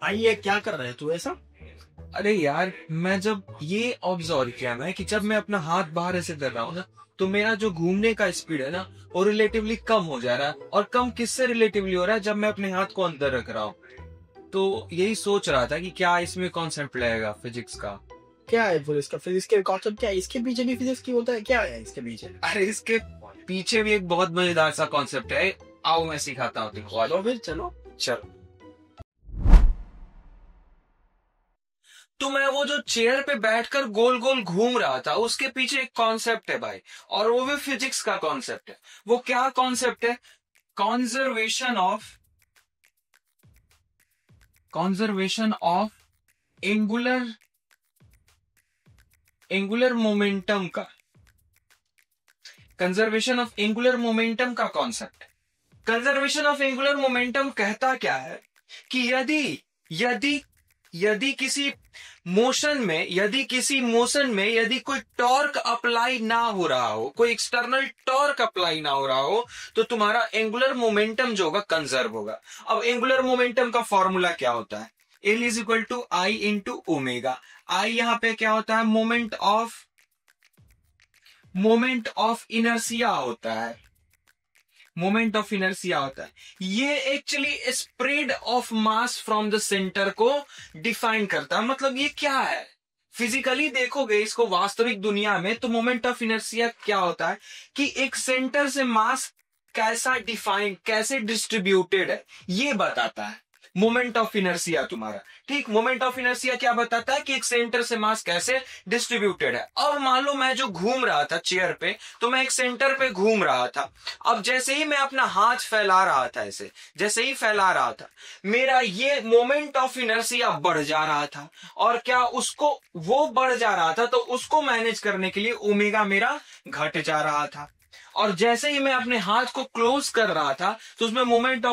ये क्या कर रहा है तू ऐसा? अरे यार, मैं जब ये ऑब्जर्व किया ना कि जब मैं अपना हाथ बाहर ऐसे कर रहा हूँ ना, तो मेरा जो घूमने का स्पीड है ना, वो रिलेटिवली कम हो जा रहा है। और कम किससे रिलेटिवली हो रहा है? जब मैं अपने हाथ को अंदर रख रहा हूँ। तो यही सोच रहा था कि क्या इसमें कॉन्सेप्ट लगेगा फिजिक्स का। क्या है फिजिक्स के कॉन्सेप्ट? क्या है इसके पीछे भी फिजिक्स की होता है? क्या है इसके पीछे? अरे इसके पीछे भी एक बहुत मजेदार सा कॉन्सेप्ट है। आओ मैं सिखाता हूँ तुमको। चलो फिर चलो। चलो। तो मैं वो जो चेयर पे बैठकर गोल गोल घूम रहा था, उसके पीछे एक कॉन्सेप्ट है भाई। और वो भी फिजिक्स का कॉन्सेप्ट है। वो क्या कॉन्सेप्ट है? Conservation of conservation of angular angular momentum का कंजर्वेशन ऑफ एंगुलर मोमेंटम का concept. Conservation of angular momentum कहता क्या है कि यदि यदि यदि किसी मोशन में यदि कोई टॉर्क अप्लाई ना हो रहा हो, कोई एक्सटर्नल टॉर्क अप्लाई ना हो रहा हो, तो तुम्हारा एंगुलर मोमेंटम जो होगा कंजर्व होगा। अब एंगुलर मोमेंटम का फॉर्मूला क्या होता है? L is equal to I into omega. I यहां पे क्या होता है? मोमेंट ऑफ इनर्सिया होता है। मोमेंट ऑफ इनर्सिया होता है। ये actually spread of mass from the centre को डिफाइन करता है। मतलब ये क्या है? फिजिकली देखोगे इसको वास्तविक दुनिया में, तो मोमेंट ऑफ इनर्सिया क्या होता है कि एक सेंटर से मास कैसे डिस्ट्रीब्यूटेड है, ये बताता है मोमेंट ऑफ इनर्सिया तुम्हारा। ठीक, मोमेंट ऑफ इनर्सिया क्या बताता है कि एक सेंटर से मास कैसे डिस्ट्रीब्यूटेड है। अब मान लो मैं जो घूम रहा था चेयर पे, तो मैं एक सेंटर पे घूम रहा था। अब जैसे ही मैं अपना हाथ फैला रहा था, ऐसे जैसे ही फैला रहा था, मेरा ये मोमेंट ऑफ इनर्सिया बढ़ जा रहा था। और क्या उसको वो बढ़ जा रहा था, तो उसको मैनेज करने के लिए ओमेगा मेरा घट जा रहा था। और जैसे ही मैं अपने हाथ को क्लोज कर रहा था, तो उसमें मोमेंट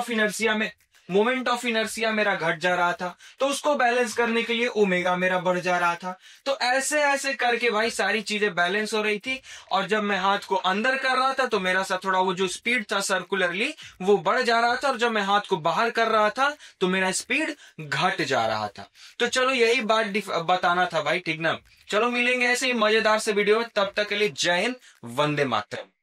ऑफ इनर्सिया मेरा घट जा रहा था। तो उसको बैलेंस करने के लिए ओमेगा मेरा बढ़ जा रहा था। तो ऐसे ऐसे करके भाई सारी चीजें बैलेंस हो रही थी। और जब मैं हाथ को अंदर कर रहा था, तो मेरा सा थोड़ा वो जो स्पीड था सर्कुलरली, वो बढ़ जा रहा था। और जब मैं हाथ को बाहर कर रहा था, तो मेरा स्पीड घट जा रहा था। तो चलो यही बात बताना था भाई, ठीक ना? चलो मिलेंगे ऐसे ही मजेदार से वीडियो में। तब तक के लिए जय हिंद, वंदे मातरम।